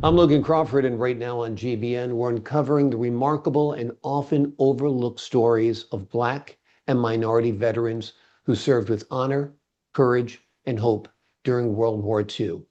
I'm Logan Crawford, and right now on GBN, we're uncovering the remarkable and often overlooked stories of Black and minority veterans who served with honor, courage, and hope during World War II.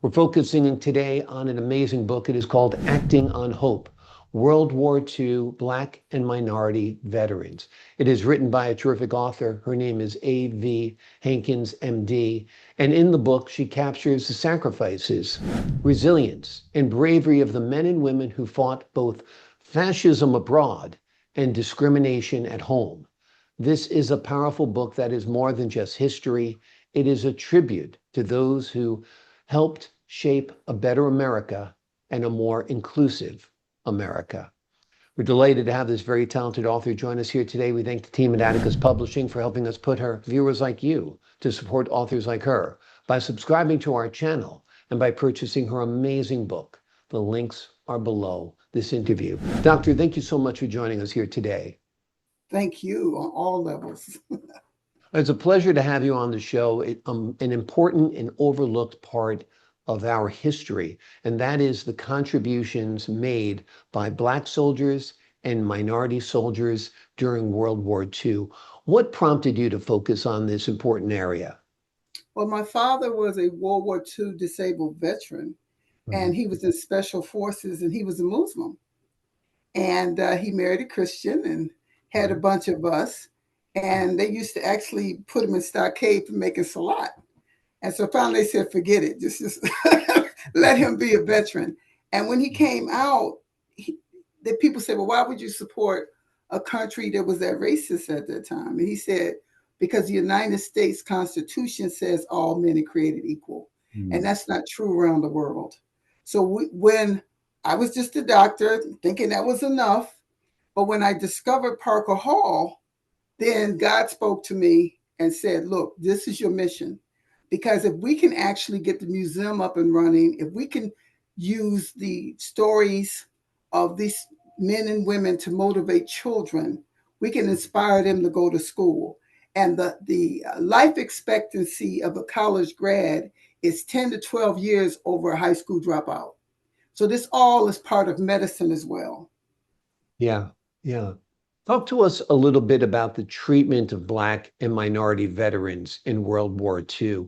We're focusing today on an amazing book. It is called Acting on Hope, World War II Black and Minority Veterans. It is written by a terrific author. Her name is A.V. Hankins, MD. And in the book, she captures the sacrifices, resilience, and bravery of the men and women who fought both fascism abroad and discrimination at home. This is a powerful book that is more than just history. It is a tribute to those who helped shape a better America and a more inclusive America. We're delighted to have this very talented author join us here today. We thank the team at Atticus Publishing for helping us put her viewers like you to support authors like her by subscribing to our channel and by purchasing her amazing book. The links are below this interview. Doctor, thank you so much for joining us here today. Thank you on all levels. It's a pleasure to have you on the show. An important and overlooked part of our history, and that is the contributions made by Black soldiers and minority soldiers during World War II. What prompted you to focus on this important area? Well, my father was a World War II disabled veteran, and Mhm. he was in special forces, and he was a Muslim. And he married a Christian and had a Mhm. bunch of us. And they used to actually put him in stockade for making salat. And so finally they said, forget it, just let him be a veteran. And when he came out, the people said, well, why would you support a country that was that racist at that time? And he said, because the United States Constitution says all men are created equal. And Mhm. that's not true around the world. So when I was just a doctor thinking that was enough, but when I discovered Parker Hall, then God spoke to me and said, look, this is your mission. Because if we can actually get the museum up and running, if we can use the stories of these men and women to motivate children, we can inspire them to go to school. And the life expectancy of a college grad is 10 to 12 years over a high school dropout. So this all is part of medicine as well. Yeah, yeah. Talk to us a little bit about the treatment of Black and minority veterans in World War II.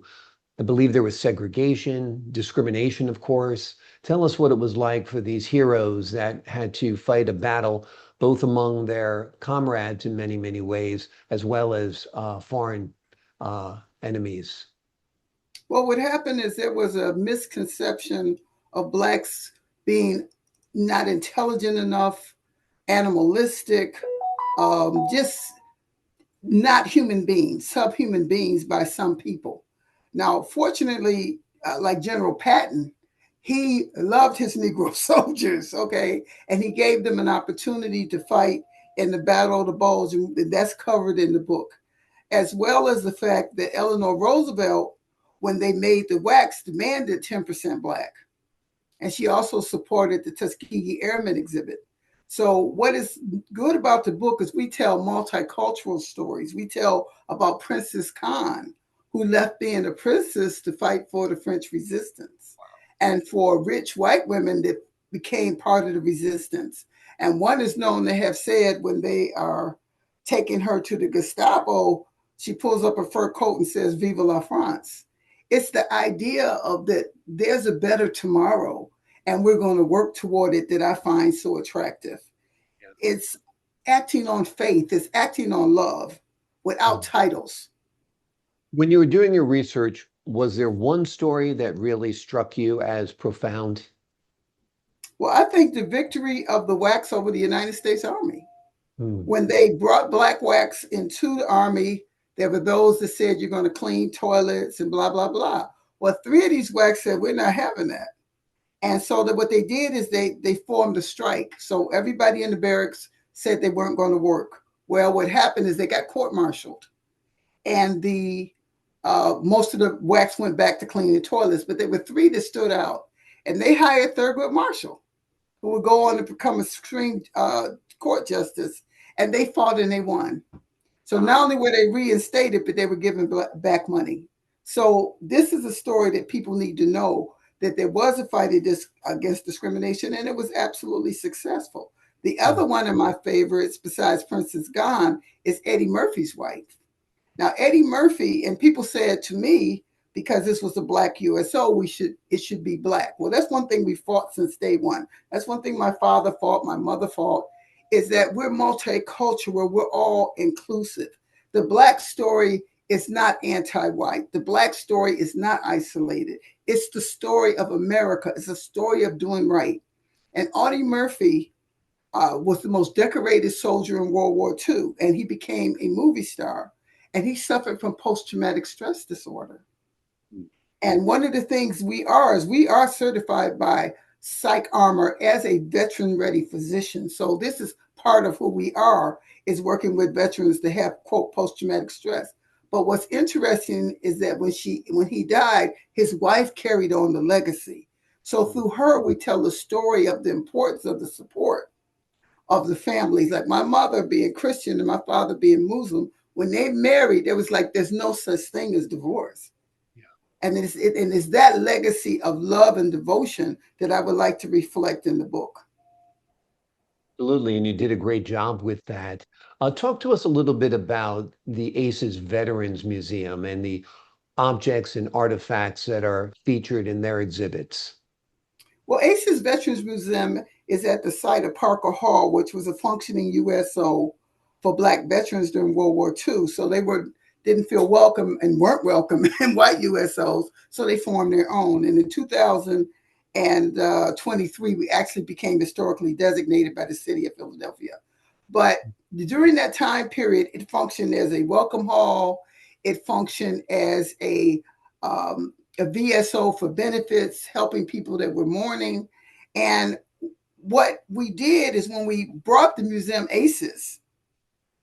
I believe there was segregation, discrimination, of course. Tell us what it was like for these heroes that had to fight a battle both among their comrades in many, many ways, as well as foreign enemies. Well, what happened is there was a misconception of blacks being not intelligent enough, animalistic, just not human beings, subhuman beings by some people. Now, fortunately, like General Patton, he loved his Negro soldiers, okay, and he gave them an opportunity to fight in the Battle of the Bulge, and that's covered in the book, as well as the fact that Eleanor Roosevelt, when they made the wax, demanded 10% black. And she also supported the Tuskegee Airmen exhibit. So, what is good about the book is we tell multicultural stories. We tell about Princess Khan, who left being a princess to fight for the French resistance, and for rich white women that became part of the resistance. And one is known to have said when they are taking her to the Gestapo, she pulls up her fur coat and says, Vive la France. It's the idea of that there's a better tomorrow and we're going to work toward it that I find so attractive. It's acting on faith, it's acting on love without Mm. titles. When you were doing your research, was there one story that really struck you as profound? Well, I think the victory of the wax over the United States Army. Mm. When they brought black wax into the Army, there were those that said you're going to clean toilets and blah, blah, blah. Well, three of these wax said, we're not having that. And so that what they did is they formed a strike. So everybody in the barracks said they weren't going to work. Well, what happened is they got court-martialed, and the most of the wax went back to cleaning toilets. But there were three that stood out, and they hired Thurgood Marshall, who would go on to become a Supreme Court justice. And they fought and they won. So not only were they reinstated, but they were given back money. So this is a story that people need to know that there was a fight against discrimination, and it was absolutely successful. The other one of my favorites, besides Princess Gone, is Eddie Murphy's wife. Now, Eddie Murphy, and people said to me, because this was a Black USO, it should be Black. Well, that's one thing we fought since day one. That's one thing my father fought, my mother fought, is that we're multicultural, we're all inclusive. The Black story is not anti-white. The Black story is not isolated. It's the story of America. It's a story of doing right. And Audie Murphy was the most decorated soldier in World War II, and he became a movie star. And he suffered from post-traumatic stress disorder. And one of the things we are certified by Psych Armor as a veteran-ready physician. So this is part of who we are, is working with veterans to have, quote, post-traumatic stress. But what's interesting is that when he died, his wife carried on the legacy. So through her, we tell the story of the importance of the support of the families. Like my mother being Christian and my father being Muslim, when they married, it was like there's no such thing as divorce. Yeah. And it's that legacy of love and devotion that I would like to reflect in the book. Absolutely, and you did a great job with that. Talk to us a little bit about the ACEs Veterans Museum and the objects and artifacts that are featured in their exhibits. Well, ACEs Veterans Museum is at the site of Parker Hall, which was a functioning USO for Black veterans during World War II. So they didn't feel welcome and weren't welcome in white USOs, so they formed their own. And in 2023, we actually became historically designated by the city of Philadelphia. But during that time period, it functioned as a welcome hall. It functioned as a VSO for benefits, helping people that were mourning. And what we did is when we brought the museum ACEs,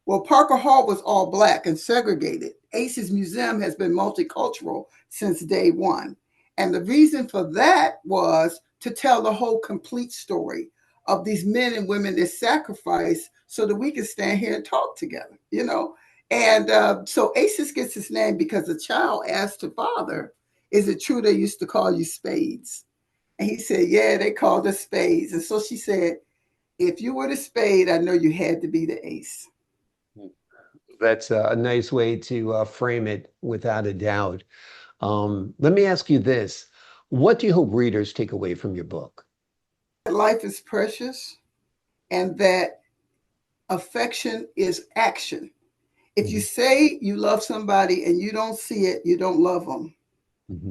well, Parker Hall was all Black and segregated. ACEs Museum has been multicultural since day one. And the reason for that was to tell the whole complete story of these men and women that sacrificed so that we can stand here and talk together, you know? And so ACEs gets its name because a child asked her father, is it true they used to call you spades? And he said, yeah, they called us spades. And so she said, if you were the spade, I know you had to be the ace. That's a nice way to frame it, without a doubt. Let me ask you this. What do you hope readers take away from your book? Life is precious, and that affection is action. If you say you love somebody and you don't see it, you don't love them.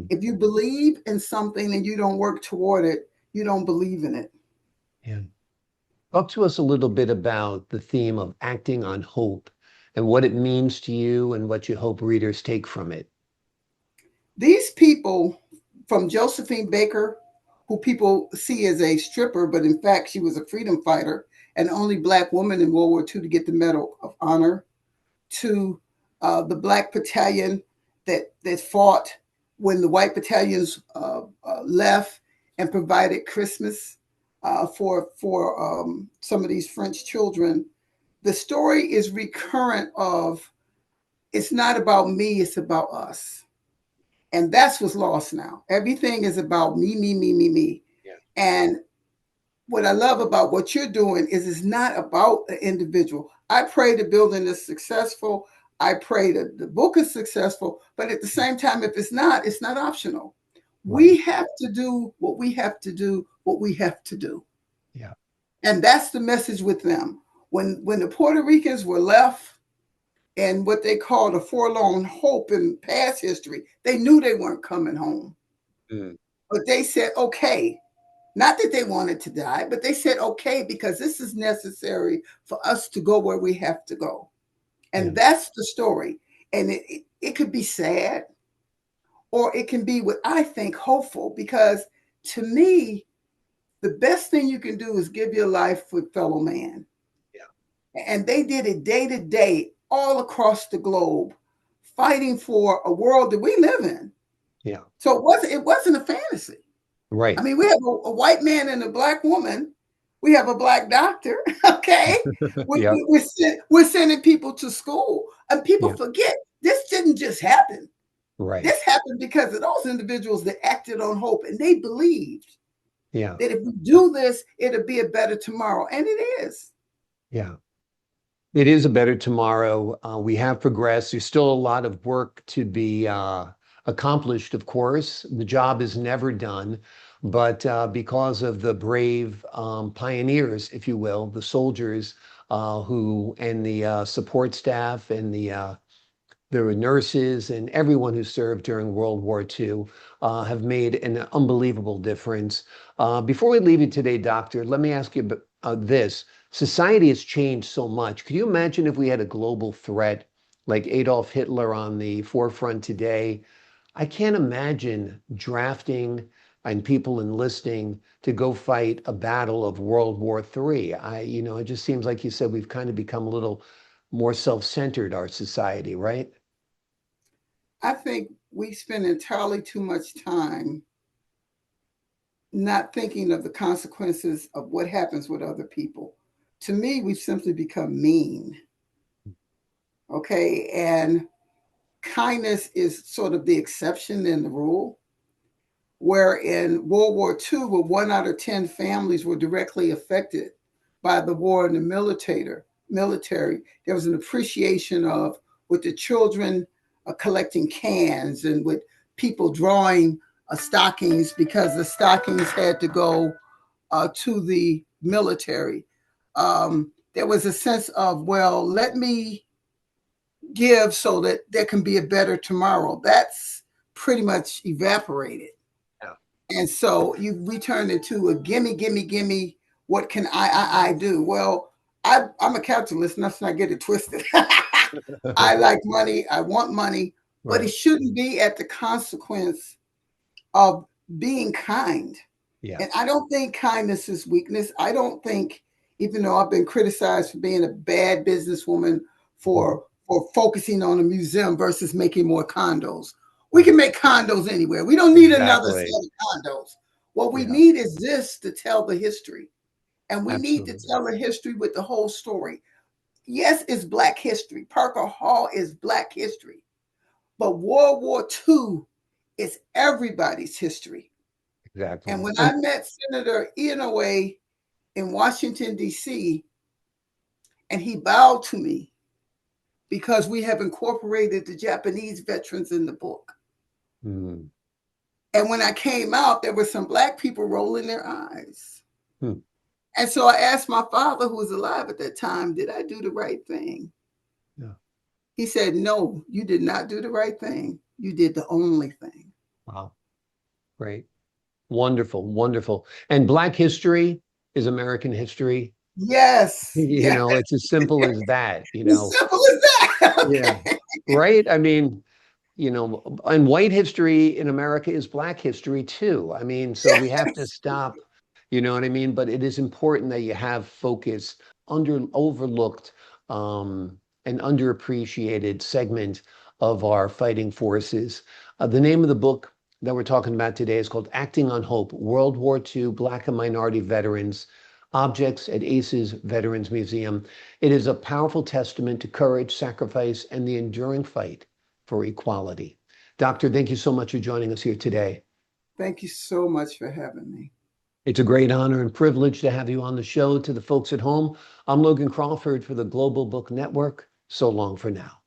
If you believe in something and you don't work toward it, you don't believe in it. Yeah. Talk to us a little bit about the theme of acting on hope and what it means to you and what you hope readers take from it. These people, from Josephine Baker, who people see as a stripper, but in fact, she was a freedom fighter and the only Black woman in World War II to get the Medal of Honor, to the Black battalion that fought when the white battalions left and provided Christmas for some of these French children. The story is recurrent of, it's not about me, it's about us. And that's what's lost now. Everything is about me, me, me, me, me. Yeah. And what I love about what you're doing is it's not about the individual. I pray the building is successful. I pray that the book is successful. But at the same time, if it's not optional. Right. We have to do what we have to do, what we have to do. Yeah. And that's the message with them. When the Puerto Ricans were left and what they called a forlorn hope in past history, they knew they weren't coming home. But they said, okay, not that they wanted to die, but they said, okay, because this is necessary for us to go where we have to go. And that's the story. And it could be sad, or it can be what I think hopeful, because to me, the best thing you can do is give your life with fellow man. Yeah. And they did it day to day, all across the globe, fighting for a world that we live in. Yeah. So it wasn't a fantasy. Right. I mean, we have a white man and a Black woman. We have a Black doctor. Okay. We're sending people to school, and people forget this didn't just happen. Right. This happened because of those individuals that acted on hope, and they believed Yeah. that if we do this, it'll be a better tomorrow. And it is. Yeah. It is a better tomorrow. We have progressed. There's still a lot of work to be accomplished, of course. The job is never done, but because of the brave pioneers, if you will, the soldiers who and the support staff and the nurses and everyone who served during World War II have made an unbelievable difference. Before we leave you today, Doctor, let me ask you this. Society has changed so much. Could you imagine if we had a global threat like Adolf Hitler on the forefront today? I can't imagine drafting and people enlisting to go fight a battle of World War III. It just seems like you said we've kind of become a little more self-centered, our society, right? I think we spend entirely too much time not thinking of the consequences of what happens with other people. To me, we've simply become mean. Okay. And kindness is sort of the exception than the rule. Where in World War II, where 1 out of 10 families were directly affected by the war in the military, there was an appreciation of with the children collecting cans and with people drawing stockings because the stockings had to go to the military. There was a sense of, well, let me give so that there can be a better tomorrow. That's pretty much evaporated. Yeah. And so we turned into a gimme, gimme, gimme. What can I do? Well, I'm a capitalist. Let's not get it twisted. I like money. I want money, but it Right. shouldn't be at the consequence of being kind. Yeah. And I don't think kindness is weakness. I don't think, even though I've been criticized for being a bad businesswoman Mhm. for focusing on a museum versus making more condos. We can Right. make condos anywhere. We don't need another Exactly. set of condos. What we Yeah. need is this to tell the history. And we need to Absolutely. tell the history with the whole story. Yes, it's Black history. Parker Hall is Black history. But World War II is everybody's history. And Exactly. when I And met Senator Inouye in Washington, D.C., and he bowed to me because we have incorporated the Japanese veterans in the book. mm, And when I came out, there were some Black people rolling their eyes. hmm, And so I asked my father, who was alive at that time, did I do the right thing? yeah. He said, no, you did not do the right thing. You did the only thing. Wow. Great. Wonderful. Wonderful. And Black history is American history. Yes, yes. It's as simple as that, As simple as that. Yeah. Okay. Right. I mean, and white history in America is Black history too. I mean, so we have to Yes. stop, you know what I mean? But it is important that you have focus overlooked and underappreciated segment of our fighting forces. The name of the book that we're talking about today is called Acting on Hope, World War II Black and Minority Veterans, Objects at ACEs Veterans Museum. It is a powerful testament to courage, sacrifice, and the enduring fight for equality. Doctor, thank you so much for joining us here today. Thank you so much for having me. It's a great honor and privilege to have you on the show. To the folks at home, I'm Logan Crawford for the Global Book Network. So long for now.